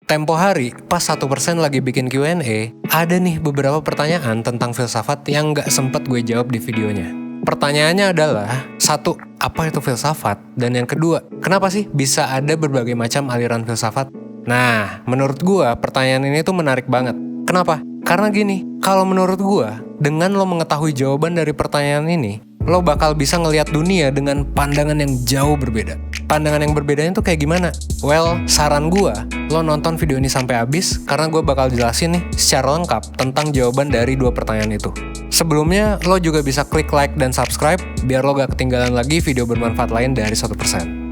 Tempo hari, pas 1% lagi bikin Q&A, ada nih beberapa pertanyaan tentang filsafat yang nggak sempet gue jawab di videonya. Pertanyaannya adalah, satu, apa itu filsafat? Dan yang kedua, kenapa sih bisa ada berbagai macam aliran filsafat? Nah, menurut gue, pertanyaan ini tuh menarik banget. Kenapa? Karena gini, kalau menurut gue, dengan lo mengetahui jawaban dari pertanyaan ini, lo bakal bisa ngelihat dunia dengan pandangan yang jauh berbeda. Pandangan yang berbedanya tuh kayak gimana? Well, saran gue, lo nonton video ini sampai habis karena gue bakal jelasin nih secara lengkap tentang jawaban dari dua pertanyaan itu. Sebelumnya, lo juga bisa klik like dan subscribe biar lo gak ketinggalan lagi video bermanfaat lain dari 1%.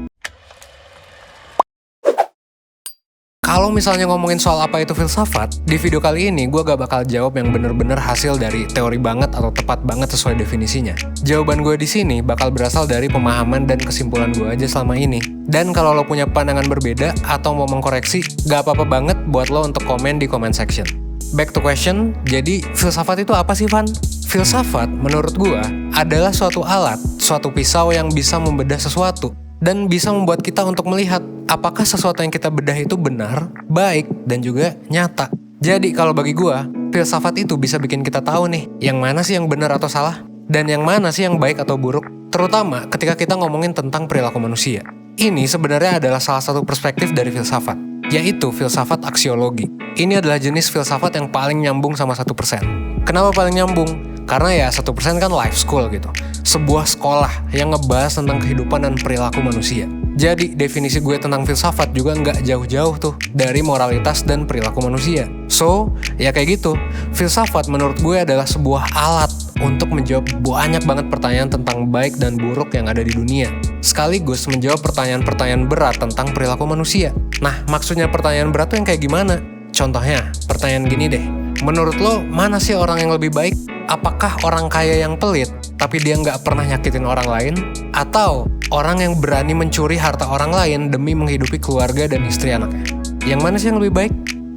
Kalau misalnya ngomongin soal apa itu filsafat, di video kali ini gue gak bakal jawab yang bener-bener hasil dari teori banget atau tepat banget sesuai definisinya. Jawaban gue di sini bakal berasal dari pemahaman dan kesimpulan gue aja selama ini. Dan kalau lo punya pandangan berbeda atau mau mengkoreksi, gak apa-apa banget buat lo untuk komen di comment section. Back to question, jadi filsafat itu apa sih, Van? Filsafat, menurut gue, adalah suatu alat, suatu pisau yang bisa membedah sesuatu, dan bisa membuat kita untuk melihat apakah sesuatu yang kita bedah itu benar, baik, dan juga nyata. Jadi kalau bagi gua, filsafat itu bisa bikin kita tahu nih, yang mana sih yang benar atau salah, dan yang mana sih yang baik atau buruk, terutama ketika kita ngomongin tentang perilaku manusia. Ini sebenarnya adalah salah satu perspektif dari filsafat, yaitu filsafat aksiologi. Ini adalah jenis filsafat yang paling nyambung sama 1%. Kenapa paling nyambung? Karena ya 1% kan life school gitu. Sebuah sekolah yang ngebahas tentang kehidupan dan perilaku manusia. Jadi definisi gue tentang filsafat juga nggak jauh-jauh tuh dari moralitas dan perilaku manusia. So, ya kayak gitu. Filsafat menurut gue adalah sebuah alat untuk menjawab banyak banget pertanyaan tentang baik dan buruk yang ada di dunia. Sekaligus menjawab pertanyaan-pertanyaan berat tentang perilaku manusia. Nah, maksudnya pertanyaan berat tuh yang kayak gimana? Contohnya, pertanyaan gini deh. Menurut lo, mana sih orang yang lebih baik? Apakah orang kaya yang pelit, tapi dia nggak pernah nyakitin orang lain? Atau orang yang berani mencuri harta orang lain demi menghidupi keluarga dan istri anaknya? Yang mana sih yang lebih baik?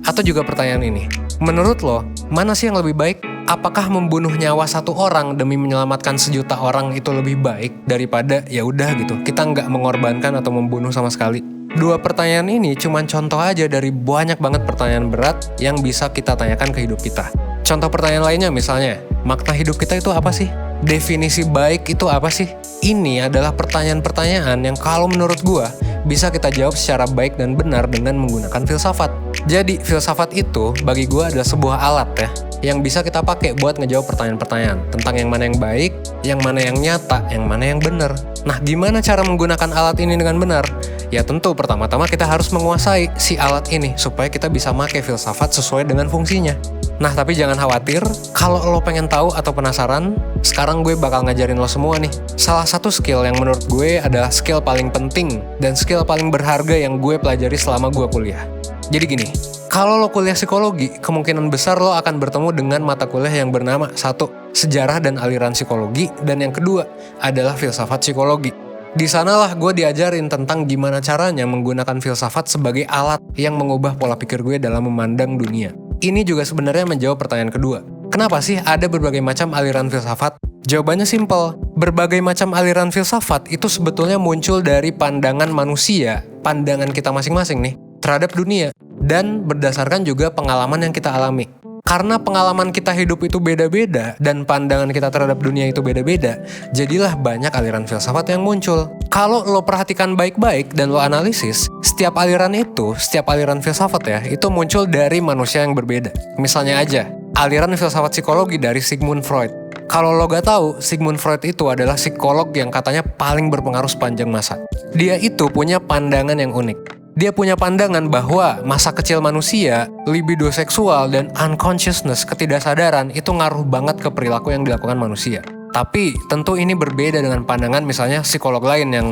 Atau juga pertanyaan ini, menurut lo, mana sih yang lebih baik? Apakah membunuh nyawa satu orang demi menyelamatkan sejuta orang itu lebih baik daripada ya udah gitu, kita nggak mengorbankan atau membunuh sama sekali? Dua pertanyaan ini cuma contoh aja dari banyak banget pertanyaan berat yang bisa kita tanyakan ke hidup kita. Contoh pertanyaan lainnya misalnya, makna hidup kita itu apa sih? Definisi baik itu apa sih? Ini adalah pertanyaan-pertanyaan yang kalau menurut gua bisa kita jawab secara baik dan benar dengan menggunakan filsafat. Jadi filsafat itu bagi gua adalah sebuah alat ya, yang bisa kita pakai buat ngejawab pertanyaan-pertanyaan tentang yang mana yang baik, yang mana yang nyata, yang mana yang benar. Nah, gimana cara menggunakan alat ini dengan benar? Ya tentu pertama-tama kita harus menguasai si alat ini supaya kita bisa pakai filsafat sesuai dengan fungsinya. Nah, tapi jangan khawatir, kalau lo pengen tahu atau penasaran, sekarang gue bakal ngajarin lo semua nih. Salah satu skill yang menurut gue adalah skill paling penting dan skill paling berharga yang gue pelajari selama gue kuliah. Jadi gini, kalau lo kuliah psikologi, kemungkinan besar lo akan bertemu dengan mata kuliah yang bernama 1. Sejarah dan aliran psikologi, dan yang kedua adalah filsafat psikologi. Di sanalah gue diajarin tentang gimana caranya menggunakan filsafat sebagai alat yang mengubah pola pikir gue dalam memandang dunia. Ini juga sebenarnya menjawab pertanyaan kedua. Kenapa sih ada berbagai macam aliran filsafat? Jawabannya simpel. Berbagai macam aliran filsafat itu sebetulnya muncul dari pandangan manusia, pandangan kita masing-masing nih, terhadap dunia, dan berdasarkan juga pengalaman yang kita alami. Karena pengalaman kita hidup itu beda-beda dan pandangan kita terhadap dunia itu beda-beda, jadilah banyak aliran filsafat yang muncul. Kalau lo perhatikan baik-baik dan lo analisis, setiap aliran filsafat ya, itu muncul dari manusia yang berbeda. Misalnya aja, aliran filsafat psikologi dari Sigmund Freud. Kalau lo gak tahu, Sigmund Freud itu adalah psikolog yang katanya paling berpengaruh sepanjang masa. Dia itu punya pandangan yang unik. Dia punya pandangan bahwa masa kecil manusia, libido seksual, dan unconsciousness, ketidaksadaran, itu ngaruh banget ke perilaku yang dilakukan manusia. Tapi tentu ini berbeda dengan pandangan misalnya psikolog lain yang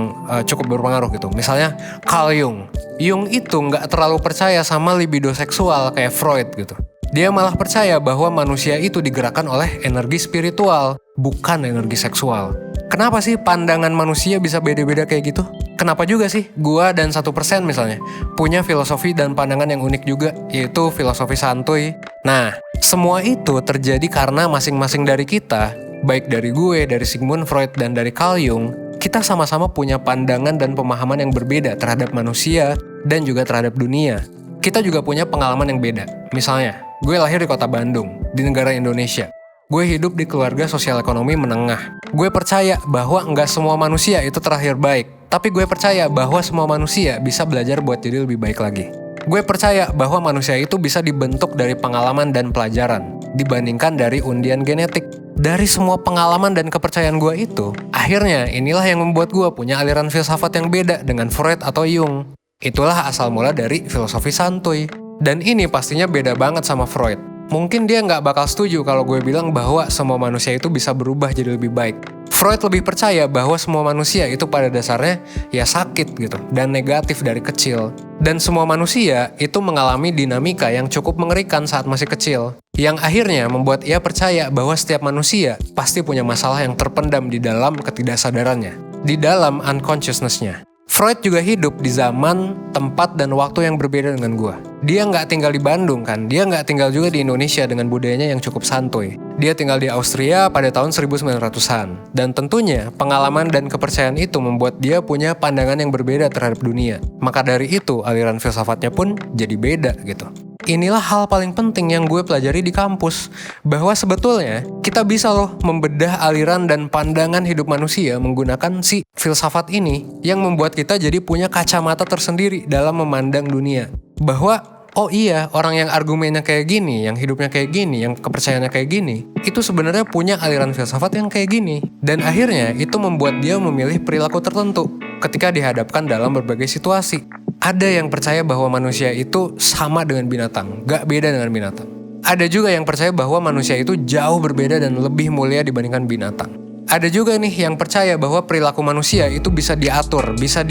cukup berpengaruh gitu. Misalnya Carl Jung. Jung itu nggak terlalu percaya sama libido seksual kayak Freud gitu. Dia malah percaya bahwa manusia itu digerakkan oleh energi spiritual, bukan energi seksual. Kenapa sih pandangan manusia bisa beda-beda kayak gitu? Kenapa juga sih gua dan 1% misalnya punya filosofi dan pandangan yang unik juga, yaitu filosofi santuy. Nah, semua itu terjadi karena masing-masing dari kita, baik dari gue, dari Sigmund Freud, dan dari Carl Jung, kita sama-sama punya pandangan dan pemahaman yang berbeda terhadap manusia dan juga terhadap dunia. kita juga punya pengalaman yang beda. Misalnya, gue lahir di kota Bandung, di negara Indonesia. Gue hidup di keluarga sosial ekonomi menengah. Gue percaya bahwa nggak semua manusia itu terakhir baik. Tapi gue percaya bahwa semua manusia bisa belajar buat jadi lebih baik lagi. Gue percaya bahwa manusia itu bisa dibentuk dari pengalaman dan pelajaran, dibandingkan dari undian genetik. Dari semua pengalaman dan kepercayaan gue itu, akhirnya inilah yang membuat gue punya aliran filsafat yang beda dengan Freud atau Jung. Itulah asal mula dari filosofi santuy. Dan ini pastinya beda banget sama Freud. Mungkin dia nggak bakal setuju kalau gue bilang bahwa semua manusia itu bisa berubah jadi lebih baik. Freud lebih percaya bahwa semua manusia itu pada dasarnya ya sakit gitu, dan negatif dari kecil. Dan semua manusia itu mengalami dinamika yang cukup mengerikan saat masih kecil, yang akhirnya membuat ia percaya bahwa setiap manusia pasti punya masalah yang terpendam di dalam ketidaksadarannya, di dalam unconsciousness-nya. Freud juga hidup di zaman, tempat, dan waktu yang berbeda dengan gua. Dia nggak tinggal di Bandung kan, dia nggak tinggal juga di Indonesia dengan budayanya yang cukup santuy. Dia tinggal di Austria pada tahun 1900-an. Dan tentunya, pengalaman dan kepercayaan itu membuat dia punya pandangan yang berbeda terhadap dunia. Maka dari itu, aliran filsafatnya pun jadi beda gitu. Inilah hal paling penting yang gue pelajari di kampus, bahwa sebetulnya kita bisa loh membedah aliran dan pandangan hidup manusia menggunakan si filsafat ini yang membuat kita jadi punya kacamata tersendiri dalam memandang dunia. Bahwa oh iya, orang yang argumennya kayak gini, yang hidupnya kayak gini, yang kepercayaannya kayak gini, itu sebenarnya punya aliran filsafat yang kayak gini. Dan akhirnya itu membuat dia memilih perilaku tertentu ketika dihadapkan dalam berbagai situasi. Ada yang percaya bahwa manusia itu sama dengan binatang, gak beda dengan binatang. Ada juga yang percaya bahwa manusia itu jauh berbeda dan lebih mulia dibandingkan binatang. Ada juga nih yang percaya bahwa perilaku manusia itu bisa diatur, bisa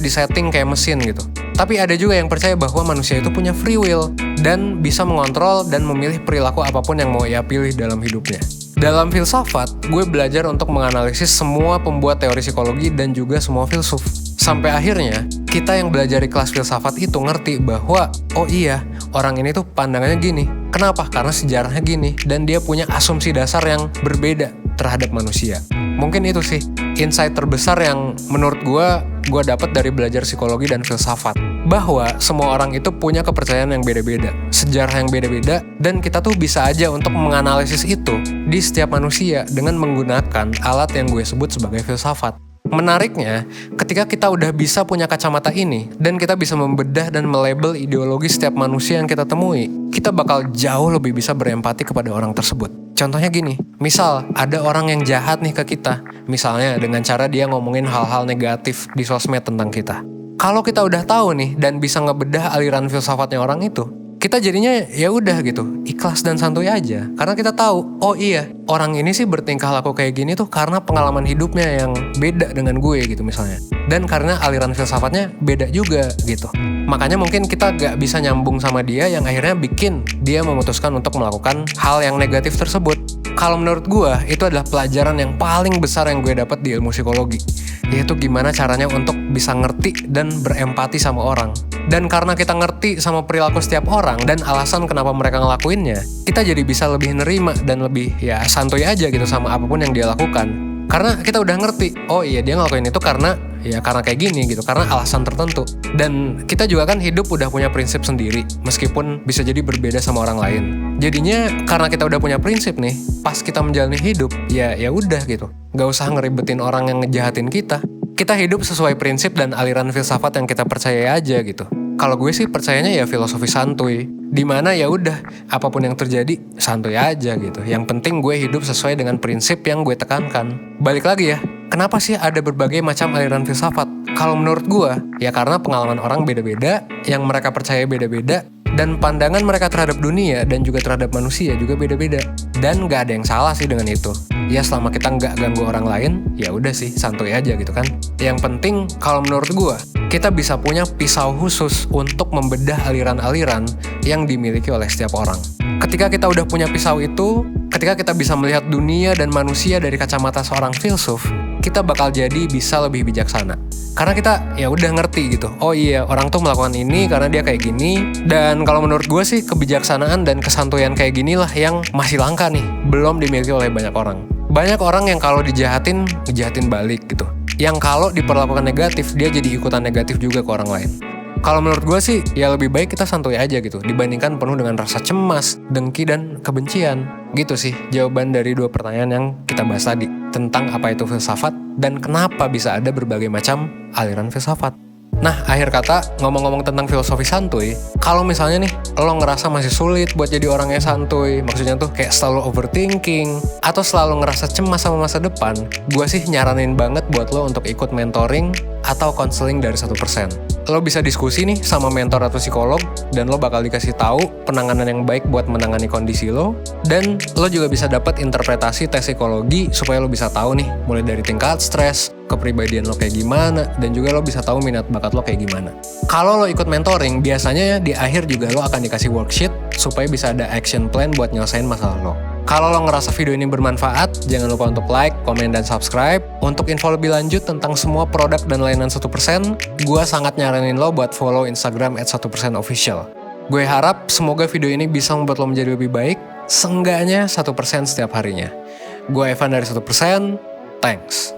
disetting kayak mesin gitu. Tapi ada juga yang percaya bahwa manusia itu punya free will dan bisa mengontrol dan memilih perilaku apapun yang mau ia pilih dalam hidupnya. Dalam filsafat, gue belajar untuk menganalisis semua pembuat teori psikologi dan juga semua filsuf. Sampai akhirnya, kita yang belajar di kelas filsafat itu ngerti bahwa, oh iya, orang ini tuh pandangannya gini. Kenapa? Karena sejarahnya gini, dan dia punya asumsi dasar yang berbeda terhadap manusia. Mungkin itu sih insight terbesar yang menurut gue dapat dari belajar psikologi dan filsafat. Bahwa semua orang itu punya kepercayaan yang beda-beda, sejarah yang beda-beda, dan kita tuh bisa aja untuk menganalisis itu di setiap manusia dengan menggunakan alat yang gue sebut sebagai filsafat. Menariknya, ketika kita udah bisa punya kacamata ini, dan kita bisa membedah dan melabel ideologi setiap manusia yang kita temui, kita bakal jauh lebih bisa berempati kepada orang tersebut. Contohnya gini, misal ada orang yang jahat nih ke kita, misalnya dengan cara dia ngomongin hal-hal negatif di sosmed tentang kita. Kalau kita udah tahu nih dan bisa ngebedah aliran filsafatnya orang itu, kita jadinya ya udah gitu, ikhlas dan santuy aja. Karena kita tahu, oh iya, orang ini sih bertingkah laku kayak gini tuh karena pengalaman hidupnya yang beda dengan gue gitu misalnya. Dan karena aliran filsafatnya beda juga gitu. Makanya mungkin kita gak bisa nyambung sama dia yang akhirnya bikin dia memutuskan untuk melakukan hal yang negatif tersebut. Kalau menurut gue, itu adalah pelajaran yang paling besar yang gue dapat di ilmu psikologi. Yaitu gimana caranya untuk bisa ngerti dan berempati sama orang. Dan karena kita ngerti sama perilaku setiap orang dan alasan kenapa mereka ngelakuinnya, kita jadi bisa lebih nerima dan lebih ya santuy aja gitu sama apapun yang dia lakukan. Karena kita udah ngerti, oh iya dia ngelakuin itu karena kayak gini gitu, karena alasan tertentu. Dan kita juga kan hidup udah punya prinsip sendiri, meskipun bisa jadi berbeda sama orang lain. Jadinya karena kita udah punya prinsip nih, pas kita menjalani hidup, ya udah gitu. Gak usah ngeribetin orang yang ngejahatin kita. Kita hidup sesuai prinsip dan aliran filsafat yang kita percaya aja gitu. Kalau gue sih percayanya ya filosofi santuy, dimana ya udah apapun yang terjadi santuy aja gitu. Yang penting gue hidup sesuai dengan prinsip yang gue tekankan. Balik lagi ya, kenapa sih ada berbagai macam aliran filsafat? Kalau menurut gue, ya karena pengalaman orang beda-beda, yang mereka percaya beda-beda, dan pandangan mereka terhadap dunia dan juga terhadap manusia juga beda-beda. Dan gak ada yang salah sih dengan itu. Ya selama kita gak ganggu orang lain, ya udah sih santuy aja gitu kan. Yang penting kalau menurut gue, kita bisa punya pisau khusus untuk membedah aliran-aliran yang dimiliki oleh setiap orang. Ketika kita udah punya pisau itu, ketika kita bisa melihat dunia dan manusia dari kacamata seorang filsuf, kita bakal jadi bisa lebih bijaksana. Karena kita ya udah ngerti gitu. Oh iya, orang tuh melakukan ini karena dia kayak gini. Dan kalau menurut gue sih kebijaksanaan dan kesantuyan kayak ginilah yang masih langka nih, belum dimiliki oleh banyak orang. Banyak orang yang kalau ngejahatin balik gitu. Yang kalau diperlakukan negatif, dia jadi ikutan negatif juga ke orang lain. Kalau menurut gue sih, ya lebih baik kita santuy aja gitu, dibandingkan penuh dengan rasa cemas, dengki, dan kebencian. Gitu sih jawaban dari 2 pertanyaan yang kita bahas tadi, tentang apa itu filsafat, dan kenapa bisa ada berbagai macam aliran filsafat. Nah, akhir kata, ngomong-ngomong tentang filosofi santuy, kalau misalnya nih, lo ngerasa masih sulit buat jadi orang yang santuy, maksudnya tuh kayak selalu overthinking, atau selalu ngerasa cemas sama masa depan, gue sih nyaranin banget buat lo untuk ikut mentoring atau konseling dari 1%. Lo bisa diskusi nih sama mentor atau psikolog, dan lo bakal dikasih tahu penanganan yang baik buat menangani kondisi lo, dan lo juga bisa dapat interpretasi tes psikologi supaya lo bisa tahu nih, mulai dari tingkat stres, kepribadian lo kayak gimana, dan juga lo bisa tahu minat bakat lo kayak gimana. Kalau lo ikut mentoring, biasanya di akhir juga lo akan dikasih worksheet supaya bisa ada action plan buat nyelesain masalah lo. Kalau lo ngerasa video ini bermanfaat, jangan lupa untuk like, komen, dan subscribe. Untuk info lebih lanjut tentang semua produk dan layanan 1%, gue sangat nyaranin lo buat follow Instagram @1%official. Gue harap semoga video ini bisa membuat lo menjadi lebih baik, seenggaknya 1% setiap harinya. Gue Evan dari 1%, thanks.